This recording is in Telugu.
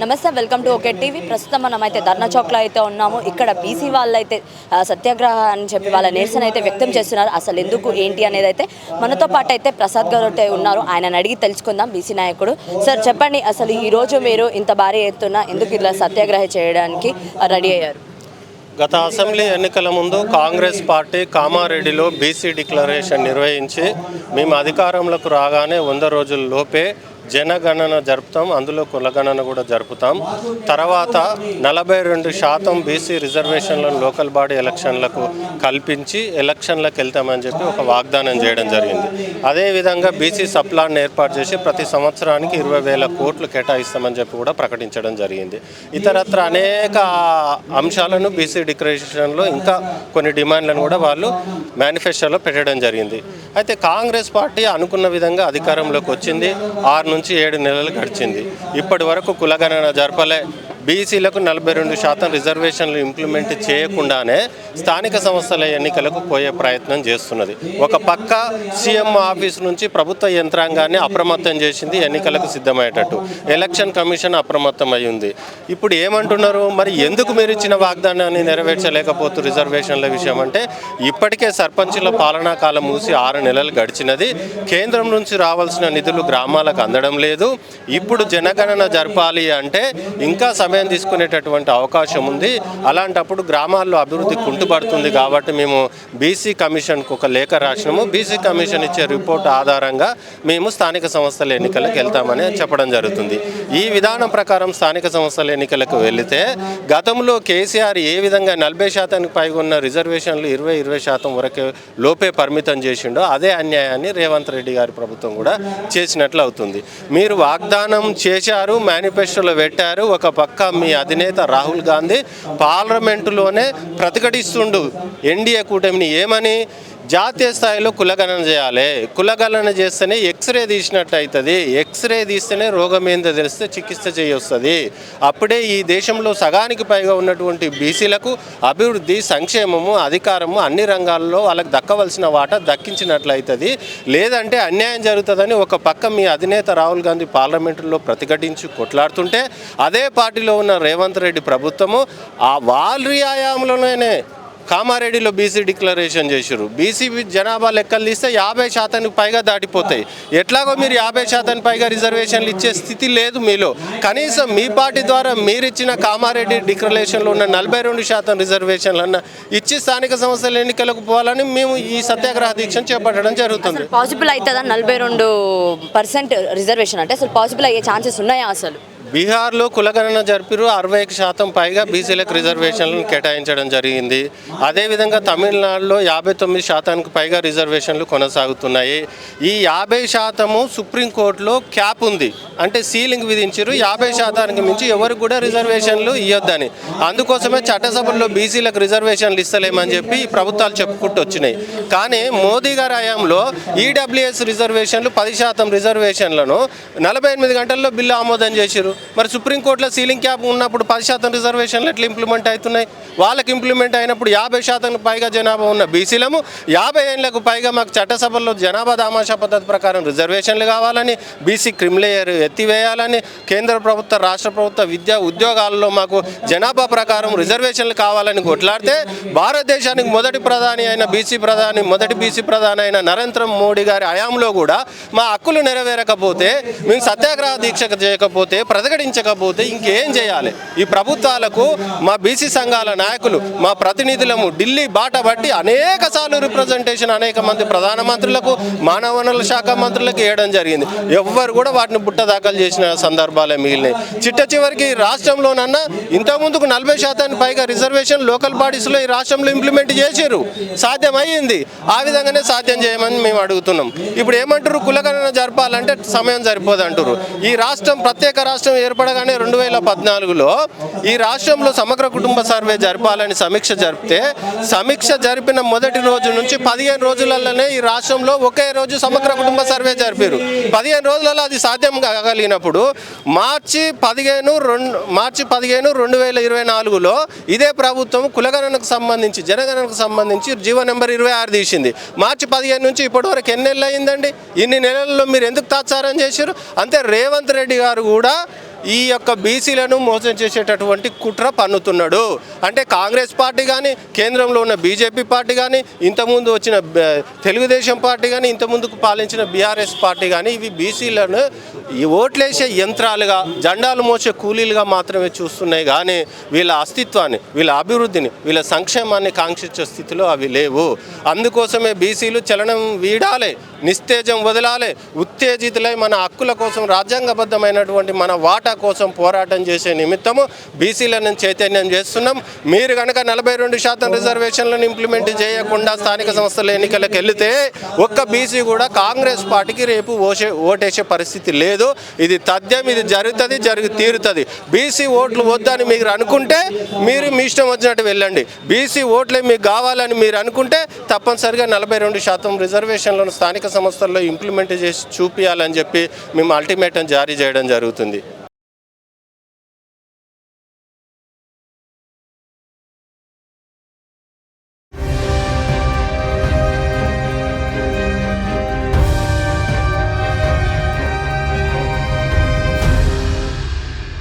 నమస్తే వెల్కమ్ టు ఓకే టీవీ. ప్రస్తుతం మనమైతే ధర్నా చౌక్లో అయితే ఉన్నాము. ఇక్కడ బీసీ వాళ్ళు అయితే సత్యాగ్రహ అని చెప్పి వాళ్ళ నిరసన అయితే వ్యక్తం చేస్తున్నారు. అసలు ఎందుకు ఏంటి అనేది అయితే మనతో పాటు అయితే ప్రసాద్ గారు అయితే ఉన్నారు. ఆయనను అడిగి తెలుసుకుందాం. బీసీ నాయకుడు సార్ చెప్పండి, అసలు ఈరోజు మీరు ఇంత భారీ ఎత్తున ఎందుకు ఇలా సత్యాగ్రహ చేయడానికి రెడీ అయ్యారు? గత అసెంబ్లీ ఎన్నికల ముందు కాంగ్రెస్ పార్టీ కామారెడ్డిలో బీసీ డిక్లరేషన్ నిర్వహించి మేము అధికారంలోకి రాగానే 100 రోజుల లోపే జనగణన జరుపుతాం, అందులో కులగణన కూడా జరుపుతాం. తర్వాత 42% బీసీ రిజర్వేషన్లను లోకల్ బాడీ ఎలక్షన్లకు కల్పించి ఎలక్షన్లకు వెళ్తామని చెప్పి ఒక వాగ్దానం చేయడం జరిగింది. అదేవిధంగా బీసీ సప్లాన్ని ఏర్పాటు చేసి ప్రతి సంవత్సరానికి 20,000 కోట్లు కేటాయిస్తామని చెప్పి కూడా ప్రకటించడం జరిగింది. ఇతరత్ర అనేక అంశాలను బీసీ డిక్లరేషన్లో ఇంకా కొన్ని డిమాండ్లను కూడా వాళ్ళు మేనిఫెస్టోలో పెట్టడం జరిగింది. అయితే కాంగ్రెస్ పార్టీ అనుకున్న విధంగా అధికారంలోకి వచ్చింది. 6 నుంచి 7 నెలలు గడిచింది. ఇప్పటి వరకు కులగణన జరపలే. బీసీలకు 42% రిజర్వేషన్లు ఇంప్లిమెంట్ చేయకుండానే స్థానిక సంస్థల ఎన్నికలకు పోయే ప్రయత్నం చేస్తున్నది. ఒక పక్క సీఎం ఆఫీస్ నుంచి ప్రభుత్వ యంత్రాంగాన్ని అప్రమత్తం చేసింది ఎన్నికలకు సిద్ధమయ్యేటట్టు. ఎలక్షన్ కమిషన్ అప్రమత్తం అయ్యింది. ఇప్పుడు ఏమంటున్నారు, మరి ఎందుకు మీరు ఇచ్చిన వాగ్దానాన్ని నెరవేర్చలేకపోతూ రిజర్వేషన్ల విషయం అంటే, ఇప్పటికే సర్పంచుల పాలనా కాలం మూసి 6 నెలలు గడిచినది. కేంద్రం నుంచి రావాల్సిన నిధులు గ్రామాలకు అందడం లేదు. ఇప్పుడు జనగణన జరపాలి అంటే ఇంకా సమయం తీసుకునేటటువంటి అవకాశం ఉంది. అలాంటప్పుడు గ్రామాల్లో అభివృద్ధి కుంటుపడుతుంది. కాబట్టి మేము బీసీ కమిషన్కు ఒక లేఖ రాసినాము. బీసీ కమిషన్ ఇచ్చే రిపోర్ట్ ఆధారంగా మేము స్థానిక సంస్థల ఎన్నికలకు వెళ్తామని చెప్పడం జరుగుతుంది. ఈ విధానం ప్రకారం స్థానిక సంస్థల ఎన్నికలకు వెళితే గతంలో కేసీఆర్ ఏ విధంగా 40% పైగా ఉన్న రిజర్వేషన్లు 20% వరకు లోపే పరిమితం చేసిండో అదే అన్యాయాన్ని రేవంత్ రెడ్డి గారి ప్రభుత్వం కూడా చేసినట్లు అవుతుంది. మీరు వాగ్దానం చేశారు, మేనిఫెస్టోలో పెట్టారు. ఒక పక్క మీ అధినేత రాహుల్ గాంధీ పార్లమెంటులోనే ప్రతిఘటిస్తుండు ఎన్డీఏ కూటమిని. ఏమని? జాతీయ స్థాయిలో కులగణన చేయాలి, కులగణన చేస్తేనే ఎక్స్రే తీసినట్టు అవుతుంది, ఎక్స్రే తీస్తేనే రోగం ఏందో తెలిస్తే చికిత్స చేయొస్తుంది. అప్పుడే ఈ దేశంలో సగానికి పైగా ఉన్నటువంటి బీసీలకు అభివృద్ధి, సంక్షేమము, అధికారము అన్ని రంగాల్లో వాళ్ళకి దక్కవలసిన వాటా దక్కించినట్లయితుంది. లేదంటే అన్యాయం జరుగుతుందని ఒక పక్క మీ అధినేత రాహుల్ గాంధీ పార్లమెంటులో ప్రతిఘటించి కొట్లాడుతుంటే, అదే పార్టీలో ఉన్న రేవంత్ రెడ్డి ప్రభుత్వము ఆ వాల్రీ ఆయాంలోనే కామారెడ్డిలో బీసీ డిక్లరేషన్ చేశారు. బీసీ జనాభా లెక్కలు తీస్తే 50% పైగా దాటిపోతాయి. ఎట్లాగో మీరు 50% పైగా రిజర్వేషన్లు ఇచ్చే స్థితి లేదు మీలో. కనీసం మీ పార్టీ ద్వారా మీరిచ్చిన కామారెడ్డి డిక్లరేషన్లో ఉన్న 42% రిజర్వేషన్లన్న ఇచ్చి స్థానిక సంస్థల ఎన్నికలకు పోవాలని మేము ఈ సత్యాగ్రహ దీక్షను చేపట్టడం జరుగుతుంది. పాసిబుల్ అవుతుందా 42% రిజర్వేషన్ అంటే? అసలు పాసిబుల్ అయ్యే ఛాన్సెస్ ఉన్నాయా? అసలు బీహార్లో కులగణన జరిపిరు 61% పైగా బీసీలకు రిజర్వేషన్లను కేటాయించడం జరిగింది. అదేవిధంగా తమిళనాడులో 59% పైగా రిజర్వేషన్లు కొనసాగుతున్నాయి. ఈ 50% సుప్రీంకోర్టులో క్యాప్ ఉంది, అంటే సీలింగ్ విధించారు. 50% మించి ఎవరికి కూడా రిజర్వేషన్లు ఇవ్వద్దని. అందుకోసమే చట్టసభల్లో బీసీలకు రిజర్వేషన్లు ఇస్తలేమని చెప్పి ప్రభుత్వాలు చెప్పుకుంటూ వచ్చినాయి. కానీ మోదీ గారి హయాంలో ఈడబ్ల్యూఎస్ రిజర్వేషన్లు 10% రిజర్వేషన్లను 48 గంటల్లో బిల్లు ఆమోదం చేశారు. మరి సుప్రీంకోర్టులో సీలింగ్ క్యాప్ ఉన్నప్పుడు 10% రిజర్వేషన్లు ఎట్లా ఇంప్లిమెంట్ అవుతున్నాయి? వాళ్ళకి ఇంప్లిమెంట్ అయినప్పుడు 50% పైగా జనాభా ఉన్న బీసీలము 50 ఏళ్ళకు పైగా మాకు చట్టసభల్లో జనాభా దామాషా పద్ధతి ప్రకారం రిజర్వేషన్లు కావాలని, బీసీ క్రిమిలేయర్ ఎత్తివేయాలని, కేంద్ర ప్రభుత్వ రాష్ట్ర ప్రభుత్వ విద్యా ఉద్యోగాల్లో మాకు జనాభా ప్రకారం రిజర్వేషన్లు కావాలని కొట్లాడితే, భారతదేశానికి మొదటి బీసీ ప్రధాని అయిన నరేంద్ర మోడీ గారి హయాంలో కూడా మా హక్కులు నెరవేరకపోతే, మేము సత్యాగ్రహ దీక్ష చేయకపోతే, ప్రతిఘటించకపోతే ఇంకేం చేయాలి? ఈ ప్రభుత్వాలకు మా బీసీ సంఘాల నాయకులు, మా ప్రతినిధులము ఢిల్లీ బాట బట్టి అనేక సార్లు రిప్రజెంటేషన్ అనేక మంది ప్రధానమంత్రులకు, మానవ వనరుల శాఖ మంత్రులకు ఇవ్వడం జరిగింది. ఎవ్వరు కూడా వాటిని బుట్ట దాఖలు చేసిన సందర్భాలే మిగిలినాయి. చివరికి రాష్ట్రంలోనన్నా ఇంతకుముందుకు 40% పైగా రిజర్వేషన్ లోకల్ బాడీస్లో ఈ రాష్ట్రంలో ఇంప్లిమెంట్ చేశారు, సాధ్యమయ్యింది. ఆ విధంగానే సాధ్యం చేయమని మేము అడుగుతున్నాం. ఇప్పుడు ఏమంటారు, కులగణన జరపాలంటే సమయం సరిపోదు అంటారు. ఈ రాష్ట్రం ప్రత్యేక రాష్ట్రం ఏర్పడగానే 2014లో ఈ రాష్ట్రంలో సమగ్ర కుటుంబ సర్వే జరపాలని సమీక్ష జరిపితే, సమీక్ష జరిపిన మొదటి రోజు నుంచి 15 రోజులలోనే ఈ రాష్ట్రంలో ఒకే రోజు సమగ్ర కుటుంబ సర్వే జరిపారు. 15 రోజులలో అది సాధ్యం కాగలిగినప్పుడు మార్చి 15, 2024లో ఇదే ప్రభుత్వం కులగణనకు సంబంధించి, జనగణనకు సంబంధించి జీవో నెంబర్ 26 తీసింది. మార్చి 15 నుంచి ఇప్పటివరకు ఎన్ని నెలలు అయిందండి? ఇన్ని నెలల్లో మీరు ఎందుకు తాత్సారం చేశారు? అంతే రేవంత్ రెడ్డి గారు కూడా ఈ యొక్క బీసీలను మోసం చేసేటటువంటి కుట్ర పన్నుతున్నాడు. అంటే కాంగ్రెస్ పార్టీ కానీ, కేంద్రంలో ఉన్న బీజేపీ పార్టీ కానీ, ఇంతకుముందు వచ్చిన తెలుగుదేశం పార్టీ కానీ, ఇంతకుముందుకు పాలించిన బీఆర్ఎస్ పార్టీ కానీ, ఇవి బీసీలను ఈ ఓట్లేసే యంత్రాలుగా, జెండాలు మోసే కూలీలుగా మాత్రమే చూస్తున్నాయి. కానీ వీళ్ళ అస్తిత్వాన్ని, వీళ్ళ అభివృద్ధిని, వీళ్ళ సంక్షేమాన్ని కాంక్షించే స్థితిలో అవి లేవు. అందుకోసమే బీసీలు చలనం వీడాలి, నిస్తేజం వదలాలి, ఉత్తేజితులై మన హక్కుల కోసం, రాజ్యాంగబద్ధమైనటువంటి మన వాటా కోసం పోరాటం చేసే నిమిత్తము బీసీలను చైతన్యం చేస్తున్నాం. మీరు కనుక 42% రిజర్వేషన్లను ఇంప్లిమెంట్ చేయకుండా స్థానిక సంస్థల ఎన్నికలకు వెళితే ఒక్క బీసీ కూడా కాంగ్రెస్ పార్టీకి రేపు ఓటేసే పరిస్థితి లేదు. ఇది తథ్యం, ఇది జరుగుతుంది, జరిగి తీరుతుంది. బీసీ ఓట్లు వద్దని మీరు అనుకుంటే మీరు మీ ఇష్టం వచ్చినట్టు వెళ్ళండి. బీసీ ఓట్లే మీకు కావాలని మీరు అనుకుంటే తప్పనిసరిగా 42% రిజర్వేషన్లను స్థానిక సంస్థల్లో ఇంప్లిమెంట్ చేసి చూపించాలని చెప్పి మేము అల్టిమేటం జారీ చేయడం జరుగుతుంది.